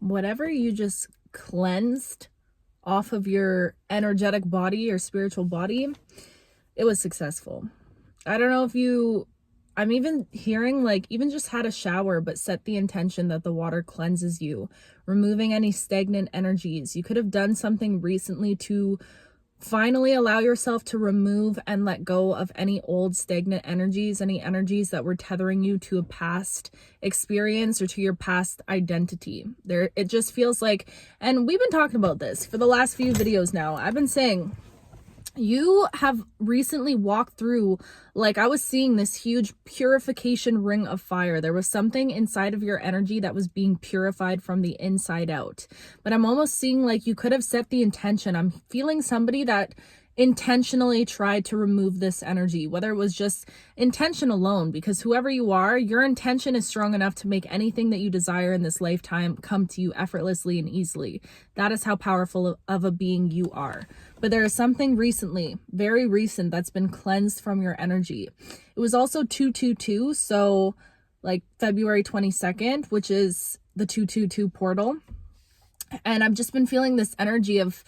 whatever you just cleansed off of your energetic body or spiritual body, it was successful. I don't know if I'm even hearing like even just had a shower, but set the intention that the water cleanses you, removing any stagnant energies. You could have done something recently to finally allow yourself to remove and let go of any old stagnant energies, any energies that were tethering you to a past experience or to your past identity. It just feels like, and we've been talking about this for the last few videos now. I've been saying you have recently walked through, like I was seeing this huge purification ring of fire. There was something inside of your energy that was being purified from the inside out. But I'm almost seeing like you could have set the intention. I'm feeling somebody that intentionally tried to remove this energy, whether it was just intention alone, because whoever you are, your intention is strong enough to make anything that you desire in this lifetime come to you effortlessly and easily. That is how powerful of a being you are. But there is something recently, very recent, that's been cleansed from your energy. It was also 222, so like February 22nd, which is the 222 portal. And I've just been feeling this energy of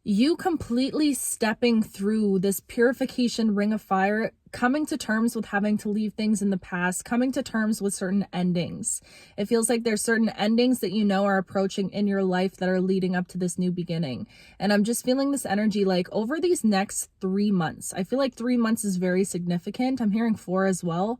you completely stepping through this purification ring of fire, coming to terms with having to leave things in the past, coming to terms with certain endings. It feels like there's certain endings that you know are approaching in your life that are leading up to this new beginning. And I'm just feeling this energy like over these next 3 months. I feel like 3 months is very significant. I'm hearing 4 as well.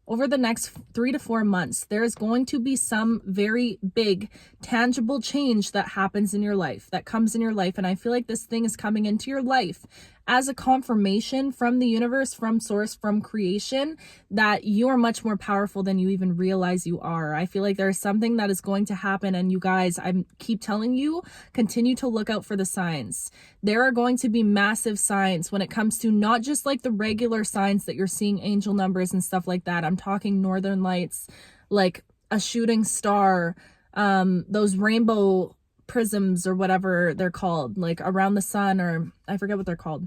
Over the next 3 to 4 months, there is going to be some very big, tangible change that happens in your life, that comes in your life. And I feel like this thing is coming into your life as a confirmation from the universe, from source, from creation, that you are much more powerful than you even realize you are. I feel like there's something that is going to happen. And you guys, I keep telling you, continue to look out for the signs. There are going to be massive signs when it comes to not just like the regular signs that you're seeing, angel numbers and stuff like that. I'm talking northern lights, like a shooting star, those rainbow prisms or whatever they're called, like around the sun, or I forget what they're called,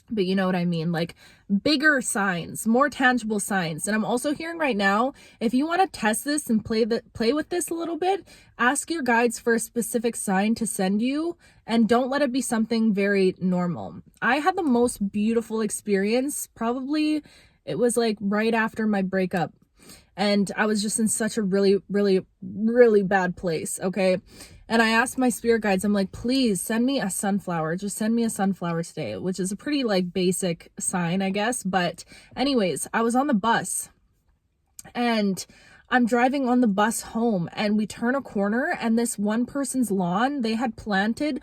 but you know what I mean, like bigger signs, more tangible signs. And I'm also hearing right now, if you want to test this and play with this a little bit, ask your guides for a specific sign to send you, and don't let it be something very normal. I had the most beautiful experience, probably it was like right after my breakup, and I was just in such a really, really, really bad place, okay? And I asked my spirit guides, I'm like, please send me a sunflower. Just send me a sunflower today, which is a pretty like basic sign, I guess. But anyways, I was on the bus and I'm driving on the bus home, and we turn a corner, and this one person's lawn, they had planted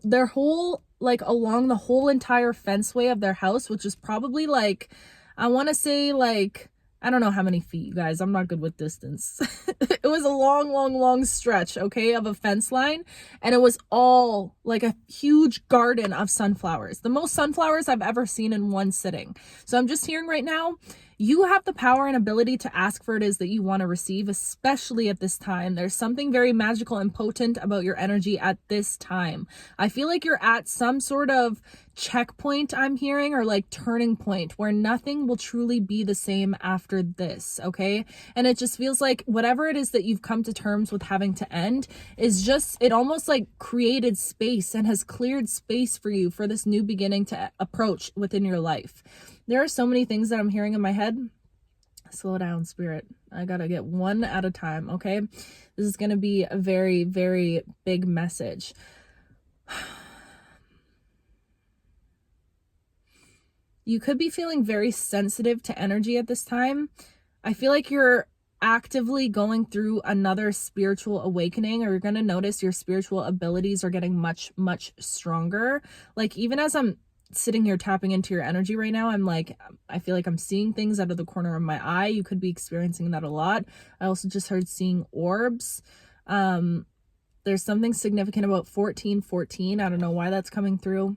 their whole, like along the whole entire fenceway of their house, which is probably like, I want to say like, I don't know how many feet, you guys. I'm not good with distance. It was a long, long, long stretch, okay, of a fence line. And it was all like a huge garden of sunflowers. The most sunflowers I've ever seen in one sitting. So I'm just hearing right now, you have the power and ability to ask for it is that you want to receive, especially at this time. There's something very magical and potent about your energy at this time. I feel like you're at some sort of checkpoint, I'm hearing, or like turning point where nothing will truly be the same after this, okay? And it just feels like whatever it is that you've come to terms with having to end is just, it almost like created space and has cleared space for you for this new beginning to approach within your life. There are so many things that I'm hearing in my head. Slow down, spirit. I gotta get one at a time, okay? This is gonna be a very, very big message. You could be feeling very sensitive to energy at this time. I feel like you're actively going through another spiritual awakening, or you're going to notice your spiritual abilities are getting much, much stronger. Like even as I'm sitting here tapping into your energy right now, I'm like, I feel like I'm seeing things out of the corner of my eye. You could be experiencing that a lot. I also just heard seeing orbs. There's something significant about 1414. I don't know why that's coming through.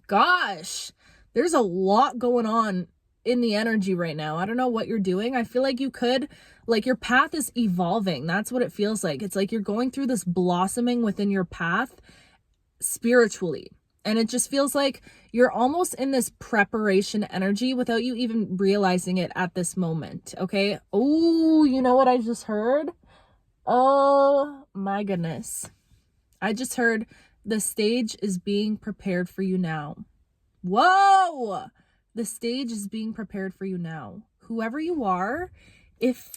Gosh, there's a lot going on in the energy right now. I don't know what you're doing. I feel like you could, like your path is evolving. That's what it feels like. It's like you're going through this blossoming within your path spiritually. And it just feels like you're almost in this preparation energy without you even realizing it at this moment. Okay. Oh, you know what I just heard? Oh, My goodness. I just heard the stage is being prepared for you now. Whoa! The stage is being prepared for you now. Whoever you are, if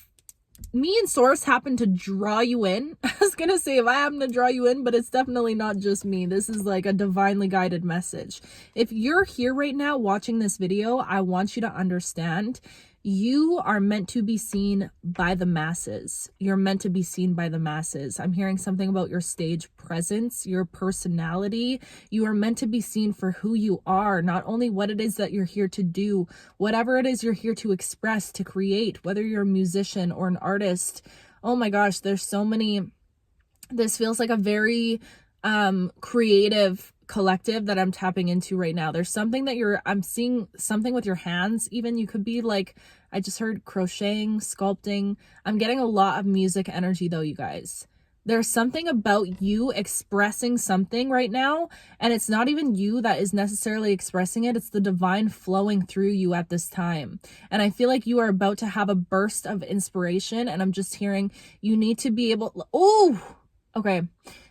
me and Source happen to draw you in, I was gonna say if I happen to draw you in, but it's definitely not just me. This is like a divinely guided message. If you're here right now watching this video, I want you to understand you are meant to be seen by the masses. You're meant to be seen by the masses. I'm hearing something about your stage presence, your personality. You are meant to be seen for who you are, not only what it is that you're here to do, whatever it is you're here to express, to create, whether you're a musician or an artist. Oh my gosh, there's so many. This feels like a very creative collective that I'm tapping into right now. There's something that I'm seeing something with your hands. Even you could be like, I just heard crocheting, sculpting. I'm getting a lot of music energy though, you guys. There's something about you expressing something right now, and it's not even you that is necessarily expressing it. It's the divine flowing through you at this time. And I feel like you are about to have a burst of inspiration, and I'm just hearing you need to be able, okay.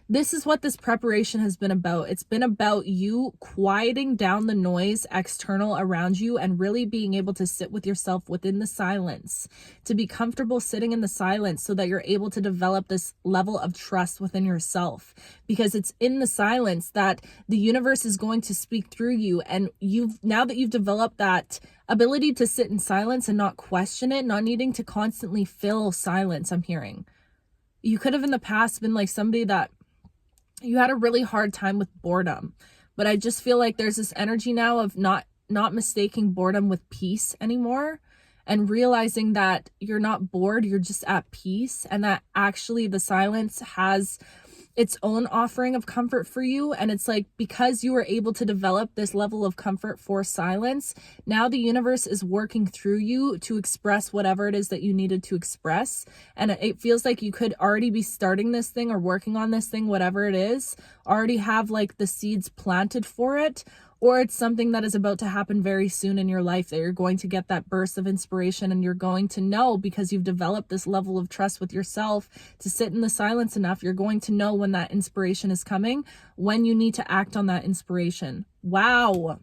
This is what this preparation has been about. It's been about you quieting down the noise external around you and really being able to sit with yourself within the silence, to be comfortable sitting in the silence so that you're able to develop this level of trust within yourself, because it's in the silence that the universe is going to speak through you. And now that you've developed that ability to sit in silence and not question it, not needing to constantly fill silence, I'm hearing. You could have in the past been like somebody that you had a really hard time with boredom, but I just feel like there's this energy now of not mistaking boredom with peace anymore, and realizing that you're not bored, you're just at peace, and that actually the silence has its own offering of comfort for you. And it's like, because you were able to develop this level of comfort for silence, now the universe is working through you to express whatever it is that you needed to express. And it feels like you could already be starting this thing or working on this thing, whatever it is, already have like the seeds planted for it. Or it's something that is about to happen very soon in your life, that you're going to get that burst of inspiration, and you're going to know, because you've developed this level of trust with yourself to sit in the silence enough, you're going to know when that inspiration is coming, when you need to act on that inspiration. Wow.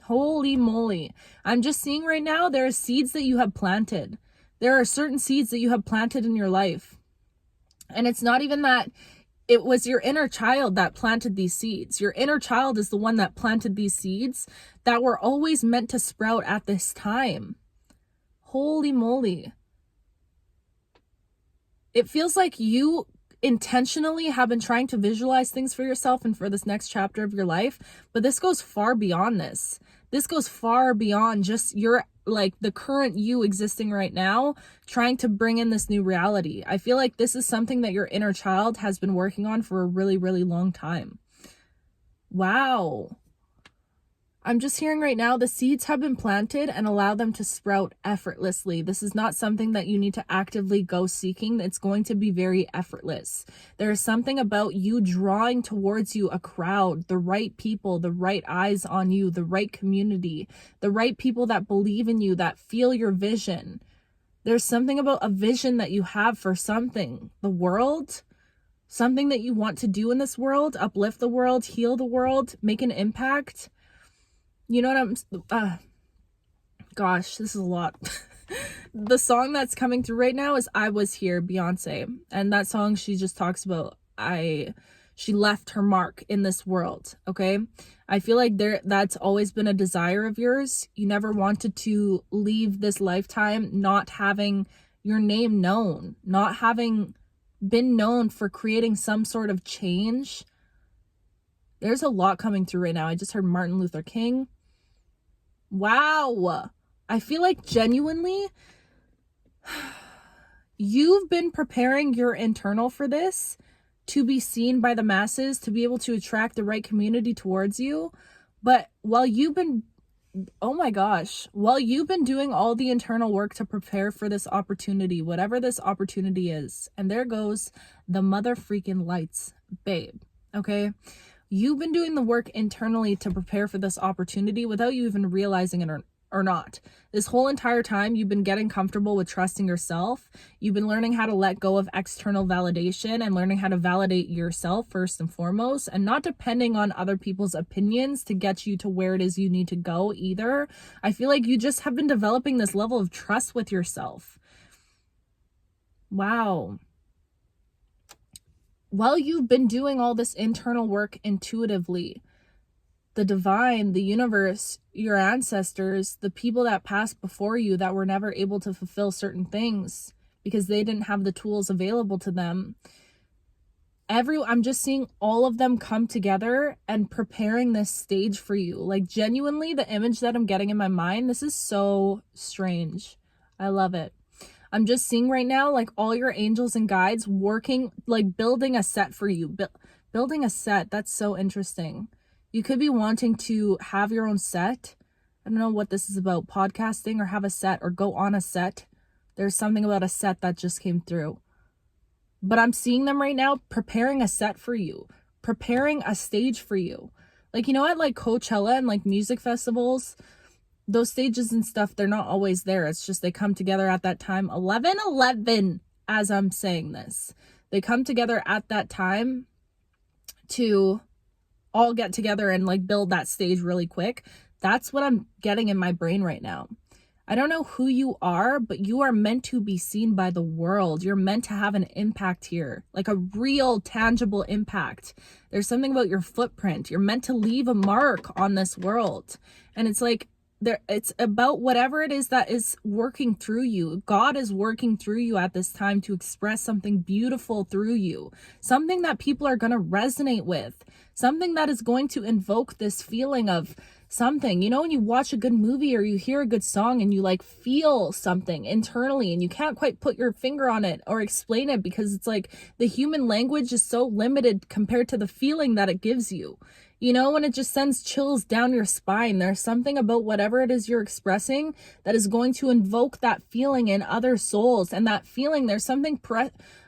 Holy moly. I'm just seeing right now, there are seeds that you have planted. There are certain seeds that you have planted in your life. And it's not even that it was your inner child that planted these seeds. Your inner child is the one that planted these seeds that were always meant to sprout at this time. Holy moly. It feels like you intentionally have been trying to visualize things for yourself and for this next chapter of your life, but this goes far beyond this. This goes far beyond just your, like, the current you existing right now, trying to bring in this new reality. I feel like this is something that your inner child has been working on for a really, really long time. Wow. I'm just hearing right now, the seeds have been planted, and allow them to sprout effortlessly. This is not something that you need to actively go seeking. It's going to be very effortless. There is something about you drawing towards you a crowd, the right people, the right eyes on you, the right community, the right people that believe in you, that feel your vision. There's something about a vision that you have for something, the world, something that you want to do in this world, uplift the world, heal the world, make an impact. You know what gosh, this is a lot. The song that's coming through right now is I Was Here, Beyonce. And that song, she just talks about, she left her mark in this world, okay? I feel like that's always been a desire of yours. You never wanted to leave this lifetime not having your name known, not having been known for creating some sort of change. There's a lot coming through right now. I just heard Martin Luther King. Wow. I feel like genuinely you've been preparing your internal for this, to be seen by the masses, to be able to attract the right community towards you. But while you've been doing all the internal work to prepare for this opportunity, whatever this opportunity is, and there goes the mother freaking lights, babe, okay? You've been doing the work internally to prepare for this opportunity without you even realizing it, or not. This whole entire time, you've been getting comfortable with trusting yourself. You've been learning how to let go of external validation and learning how to validate yourself first and foremost, and not depending on other people's opinions to get you to where it is you need to go either. I feel like you just have been developing this level of trust with yourself. Wow. While you've been doing all this internal work intuitively, the divine, the universe, your ancestors, the people that passed before you that were never able to fulfill certain things because they didn't have the tools available to them. I'm just seeing all of them come together and preparing this stage for you. Like, genuinely, the image that I'm getting in my mind, this is so strange. I love it. I'm just seeing right now, like, all your angels and guides working, like, building a set for you. Building a set. That's so interesting. You could be wanting to have your own set. I don't know what this is about, podcasting or have a set or go on a set. There's something about a set that just came through. But I'm seeing them right now preparing a set for you, preparing a stage for you. Like, you know, at like Coachella and like music festivals, those stages and stuff, they're not always there. It's just they come together at that time. 11/11, as I'm saying this. They come together at that time to all get together and like build that stage really quick. That's what I'm getting in my brain right now. I don't know who you are, but you are meant to be seen by the world. You're meant to have an impact here, like a real tangible impact. There's something about your footprint. You're meant to leave a mark on this world. And it's like, it's about whatever it is that is working through you. God is working through you at this time to express something beautiful through you, something that people are going to resonate with, something that is going to invoke this feeling of something. You know, when you watch a good movie or you hear a good song and you like feel something internally and you can't quite put your finger on it or explain it because it's like the human language is so limited compared to the feeling that it gives you. You know, when it just sends chills down your spine, there's something about whatever it is you're expressing that is going to invoke that feeling in other souls. And that feeling, there's something,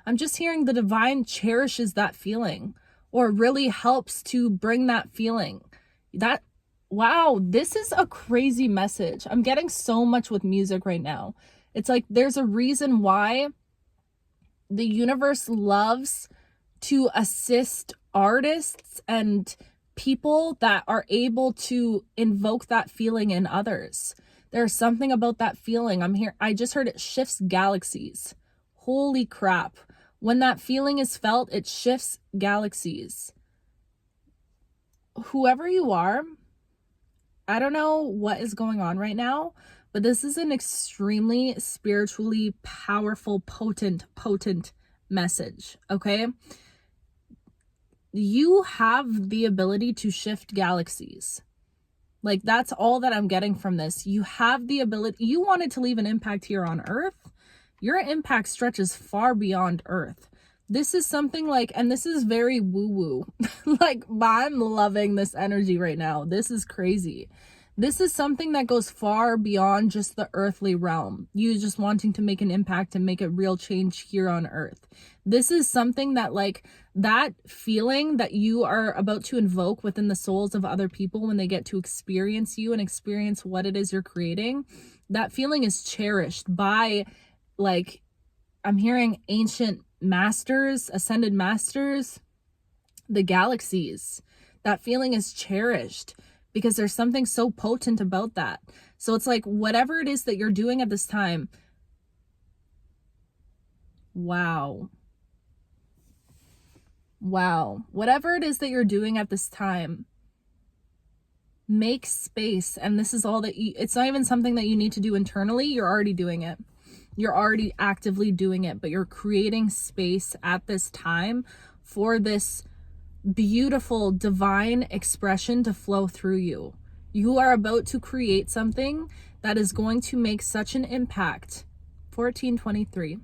I'm just hearing the divine cherishes that feeling or really helps to bring that feeling. Wow, this is a crazy message. I'm getting so much with music right now. It's like there's a reason why the universe loves to assist artists and people that are able to invoke that feeling in others. There's something about that feeling. I just heard it shifts galaxies. Holy crap. When that feeling is felt, it shifts galaxies. Whoever you are, I don't know what is going on right now, but this is an extremely spiritually powerful, potent message, okay? You have the ability to shift galaxies. Like, that's all that I'm getting from this. You have the ability. You wanted to leave an impact here on Earth. Your impact stretches far beyond Earth. This is something like, and this is very woo-woo. Like, I'm loving this energy right now. This is crazy. This is something that goes far beyond just the earthly realm. You just wanting to make an impact and make a real change here on Earth. This is something that, like, that feeling that you are about to invoke within the souls of other people when they get to experience you and experience what it is you're creating, that feeling is cherished by, like, I'm hearing ancient masters, ascended masters, the galaxies. That feeling is cherished because there's something so potent about that. So it's like, whatever it is that you're doing at this time, wow, whatever it is that you're doing at this time, make space. And this is all that it's not even something that you need to do internally. You're already doing it. You're already actively doing it, but you're creating space at this time for this beautiful divine expression to flow through you. You are about to create something that is going to make such an impact. 1423.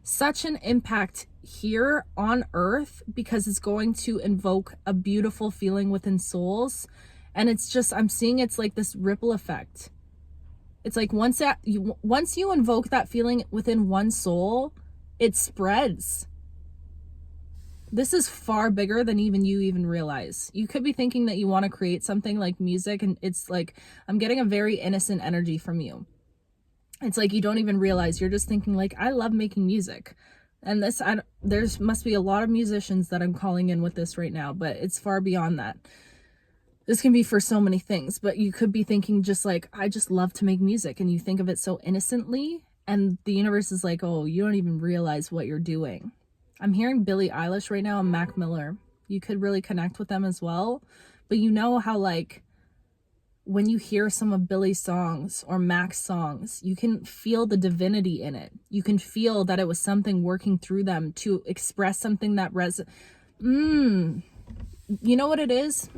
Such an impact here on Earth because it's going to invoke a beautiful feeling within souls. And it's just, I'm seeing it's like this ripple effect. It's like once you invoke that feeling within one soul, it spreads. This is far bigger than even you even realize. You could be thinking that you want to create something like music, and it's like, I'm getting a very innocent energy from you. It's like you don't even realize. You're just thinking like, I love making music. And there's must be a lot of musicians that I'm calling in with this right now, but it's far beyond that. This can be for so many things, but you could be thinking just like, I just love to make music, and you think of it so innocently, and the universe is like, oh, you don't even realize what you're doing. I'm hearing Billie Eilish right now and Mac Miller. You could really connect with them as well. But you know how like when you hear some of Billie's songs or Mac's songs, you can feel the divinity in it. You can feel that it was something working through them to express something that you know what it is?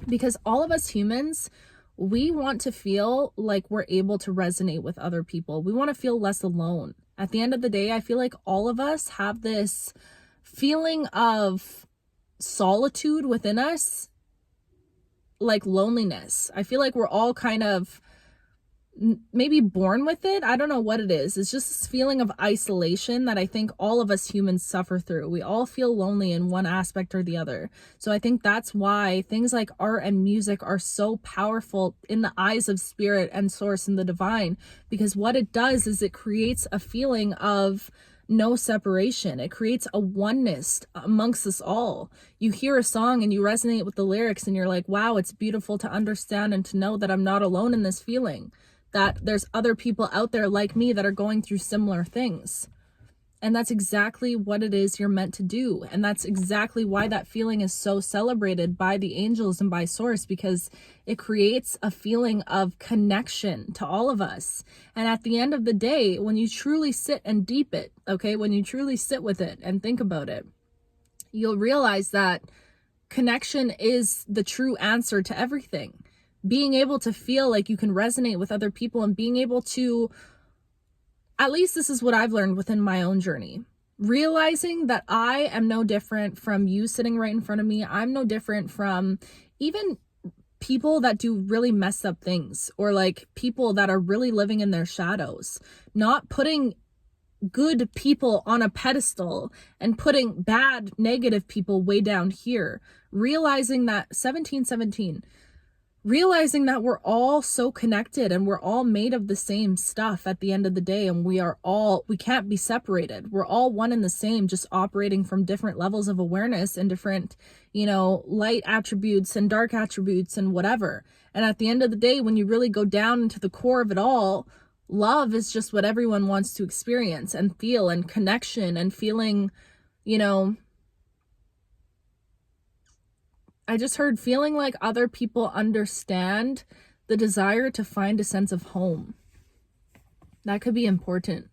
Because all of us humans, we want to feel like we're able to resonate with other people. We want to feel less alone. At the end of the day, I feel like all of us have this feeling of solitude within us, like loneliness. I feel like we're all kind of maybe born with it. I don't know what it is. It's just this feeling of isolation that I think all of us humans suffer through. We all feel lonely in one aspect or the other. So I think that's why things like art and music are so powerful in the eyes of spirit and source and the divine, because what it does is it creates a feeling of no separation. It creates a oneness amongst us all. You hear a song and you resonate with the lyrics and you're like, wow, it's beautiful to understand and to know that I'm not alone in this feeling, that there's other people out there like me that are going through similar things. And that's exactly what it is you're meant to do. And that's exactly why that feeling is so celebrated by the angels and by source, because it creates a feeling of connection to all of us. And at the end of the day, when you truly sit and deep it, okay, when you truly sit with it and think about it, you'll realize that connection is the true answer to everything. Being able to feel like you can resonate with other people and being able to, at least this is what I've learned within my own journey, realizing that I am no different from you sitting right in front of me. I'm no different from even people that do really messed up things, or like people that are really living in their shadows, not putting good people on a pedestal and putting bad, negative people way down here. Realizing that 1717, realizing that we're all so connected and we're all made of the same stuff at the end of the day, and we can't be separated. We're all one and the same, just operating from different levels of awareness and different, light attributes and dark attributes and whatever. And at the end of the day, when you really go down into the core of it all, love is just what everyone wants to experience and feel, and connection and feeling, I just heard feeling like other people understand the desire to find a sense of home. That could be important.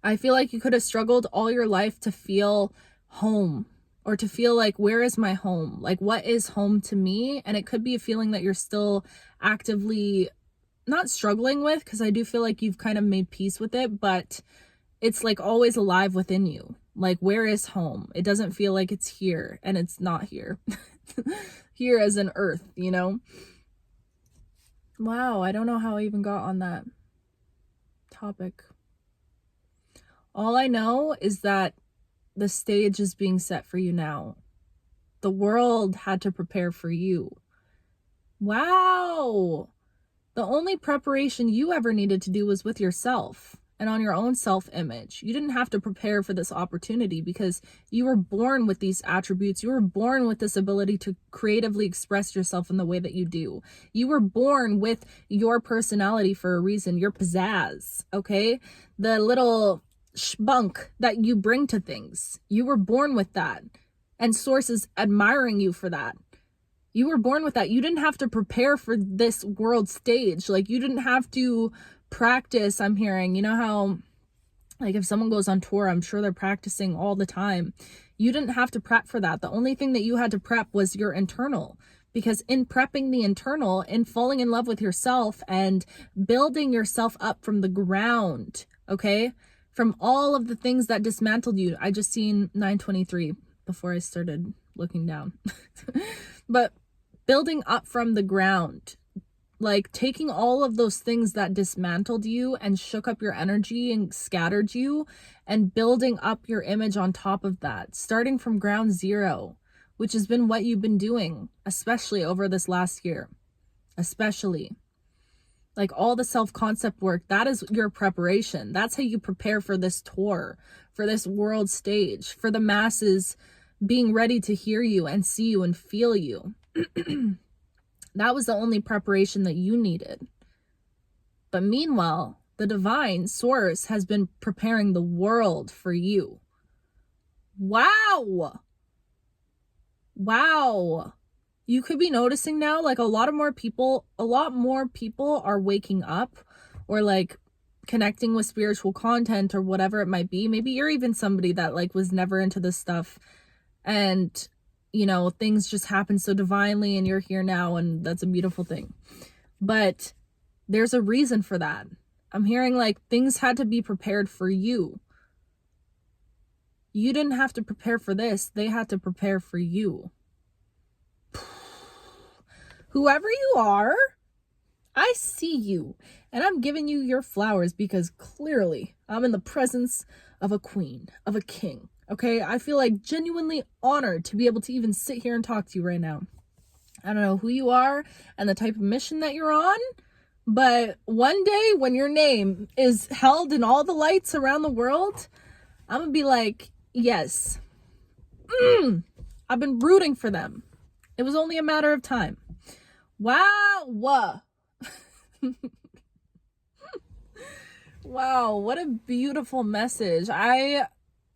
I feel like you could have struggled all your life to feel home, or to feel like, where is my home? Like, what is home to me? And it could be a feeling that you're still actively not struggling with, because I do feel like you've kind of made peace with it, but it's like always alive within you. Like, where is home? It doesn't feel like it's here, and it's not here. Here as in earth, Wow, I don't know how I even got on that topic. All I know is that the stage is being set for you now. The world had to prepare for you. Wow. The only preparation you ever needed to do was with yourself and on your own self-image. You didn't have to prepare for this opportunity, because you were born with these attributes. You were born with this ability to creatively express yourself in the way that you do. You were born with your personality for a reason, your pizzazz, okay? The little spunk that you bring to things. You were born with that. And Source is admiring you for that. You were born with that. You didn't have to prepare for this world stage. Like, you didn't have to practice. I'm hearing, how, like, if someone goes on tour, I'm sure they're practicing all the time. You didn't have to prep for that. The only thing that you had to prep was your internal, because in prepping the internal, in falling in love with yourself and building yourself up from the ground, okay, from all of the things that dismantled you. I just seen 923 before I started looking down. But building up from the ground, like taking all of those things that dismantled you and shook up your energy and scattered you, and building up your image on top of that, starting from ground zero, which has been what you've been doing, especially over this last year, especially. Like all the self-concept work, that is your preparation. That's how you prepare for this tour, for this world stage, for the masses being ready to hear you and see you and feel you. That was the only preparation that you needed. But meanwhile, the divine source has been preparing the world for you. Wow. Wow. You could be noticing now, like a lot more people are waking up, or like connecting with spiritual content or whatever it might be. Maybe you're even somebody that like was never into this stuff, and you know, things just happen so divinely and you're here now, and that's a beautiful thing. But there's a reason for that. I'm hearing like things had to be prepared for you. You didn't have to prepare for this. They had to prepare for you. Whoever you are, I see you, and I'm giving you your flowers because clearly I'm in the presence of a queen, of a king. Okay, I feel like genuinely honored to be able to even sit here and talk to you right now. I don't know who you are and the type of mission that you're on, but one day when your name is held in all the lights around the world, I'm gonna be like, yes, I've been rooting for them. It was only a matter of time. Wow. Wow, what a beautiful message. I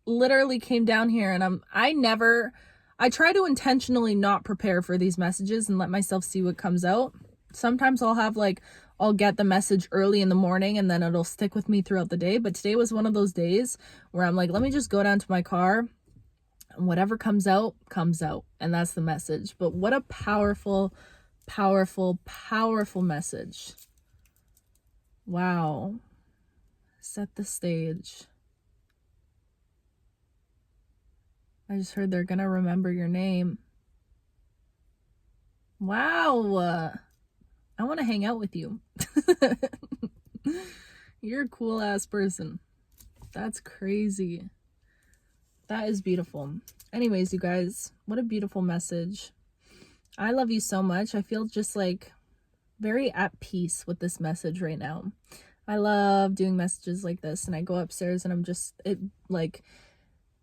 literally came down here and I try to intentionally not prepare for these messages and let myself see what comes out. Sometimes I'll get the message early in the morning and then it'll stick with me throughout the day. But today was one of those days where I'm like, let me just go down to my car and whatever comes out, comes out. And that's the message. But what a powerful message. Wow. Set the stage. I just heard they're gonna remember your name. Wow. I want to hang out with you. You're a cool ass person. That's crazy. That is beautiful. Anyways, you guys, what a beautiful message. I love you so much. I feel just like very at peace with this message right now. I love doing messages like this, and I go upstairs and it like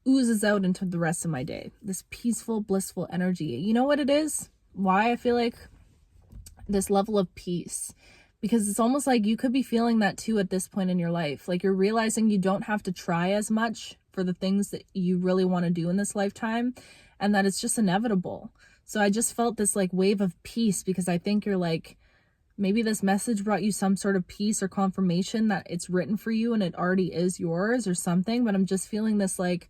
oozes out into the rest of my day. This peaceful, blissful energy. You know what it is? Why I feel like this level of peace? Because it's almost like you could be feeling that too at this point in your life. Like you're realizing you don't have to try as much for the things that you really want to do in this lifetime, and that it's just inevitable. So I just felt this like wave of peace, because I think you're like, maybe this message brought you some sort of peace or confirmation that it's written for you and it already is yours or something. But I'm just feeling this like,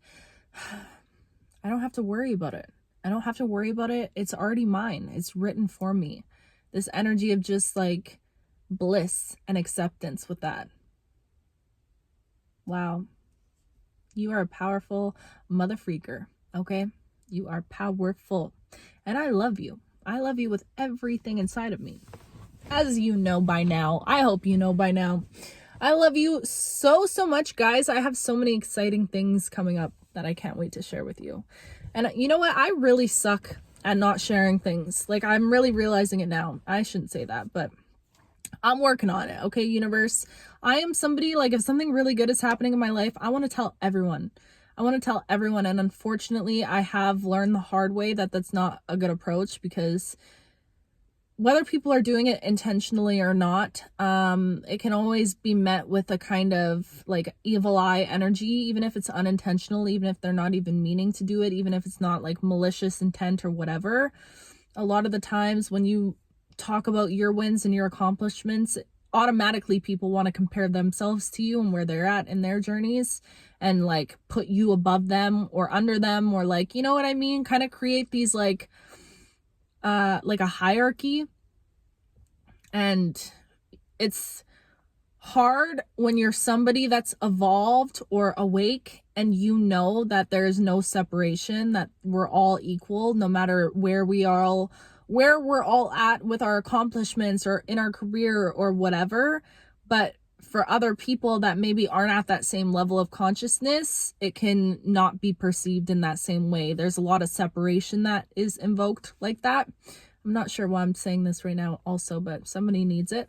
I don't have to worry about it. I don't have to worry about it. It's already mine. It's written for me. This energy of just like bliss and acceptance with that. Wow. You are a powerful mother freaker. Okay? You are powerful. And I love you. I love you with everything inside of me. As you know by now. I hope you know by now. I love you so much, guys. I have so many exciting things coming up that I can't wait to share with you. And you know what? I really suck at not sharing things. Like, I'm really realizing it now. I shouldn't say that, but I'm working on it. Okay, universe. I am somebody, like, if something really good is happening in my life, I want to tell everyone. And unfortunately, I have learned the hard way that that's not a good approach, because whether people are doing it intentionally or not, it can always be met with a kind of like evil eye energy, even if it's unintentional, even if they're not even meaning to do it, even if it's not like malicious intent or whatever. A lot of the times when you talk about your wins and your accomplishments, automatically people want to compare themselves to you and where they're at in their journeys, and like put you above them or under them, or like, you know what I mean? Kind of create these like a hierarchy. And it's hard when you're somebody that's evolved or awake, and you know that there's no separation, that we're all equal no matter where we all where we're all at with our accomplishments or in our career or whatever. But for other people that maybe aren't at that same level of consciousness, it can not be perceived in that same way. There's a lot of separation that is invoked like that. I'm not sure why I'm saying this right now also, but somebody needs it.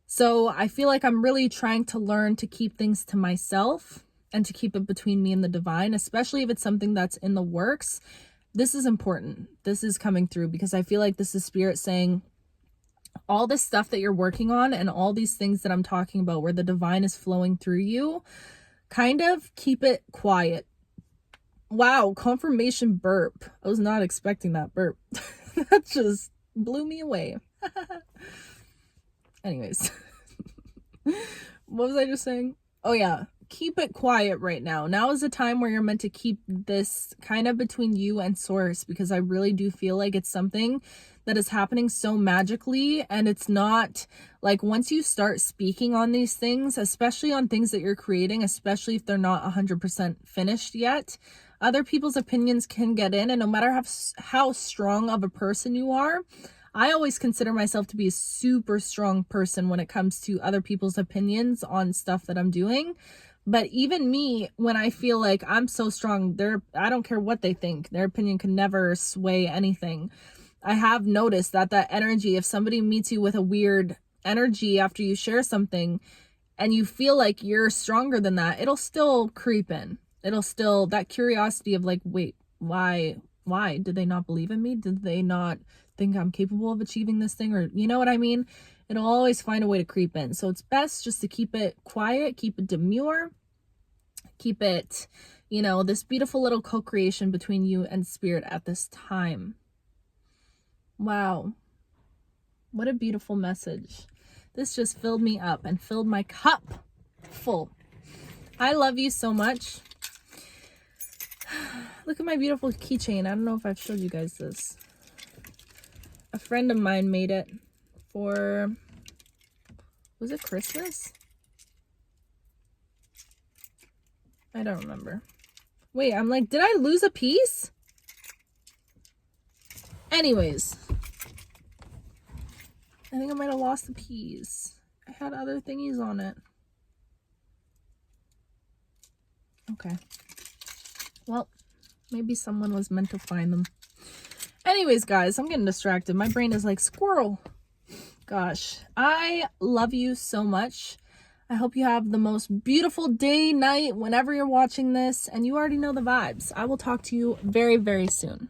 So I feel like I'm really trying to learn to keep things to myself and to keep it between me and the divine, especially if it's something that's in the works. This is important. This is coming through because I feel like this is spirit saying all this stuff that you're working on and all these things that I'm talking about where the divine is flowing through you, kind of keep it quiet. Wow, confirmation burp. I was not expecting that burp. That just blew me away. Anyways, what was I just saying? Oh yeah, keep it quiet right now. Now is the time where you're meant to keep this kind of between you and source, because I really do feel like it's something that is happening so magically. And it's not like, once you start speaking on these things, especially on things that you're creating, especially if they're not 100% finished yet, other people's opinions can get in. And no matter how strong of a person you are, I always consider myself to be a super strong person when it comes to other people's opinions on stuff that I'm doing. But even me, when I feel like I'm so strong, I don't care what they think. Their opinion can never sway anything. I have noticed that energy, if somebody meets you with a weird energy after you share something and you feel like you're stronger than that, it'll still creep in. It'll still, that curiosity of like, wait, why did they not believe in me? Did they not think I'm capable of achieving this thing? Or you know what I mean? It'll always find a way to creep in. So it's best just to keep it quiet, keep it demure, keep it, this beautiful little co-creation between you and spirit at this time. Wow. What a beautiful message. This just filled me up and filled my cup full. I love you so much. Look at my beautiful keychain. I don't know if I've showed you guys this. A friend of mine made it for, was it Christmas? I don't remember. Wait, I'm like, did I lose a piece? Anyways, I think I might have lost the piece. I had other thingies on it. Okay. Well, maybe someone was meant to find them. Anyways, guys, I'm getting distracted. My brain is like, squirrel. Gosh, I love you so much. I hope you have the most beautiful day, night, whenever you're watching this, and you already know the vibes. I will talk to you very, very soon.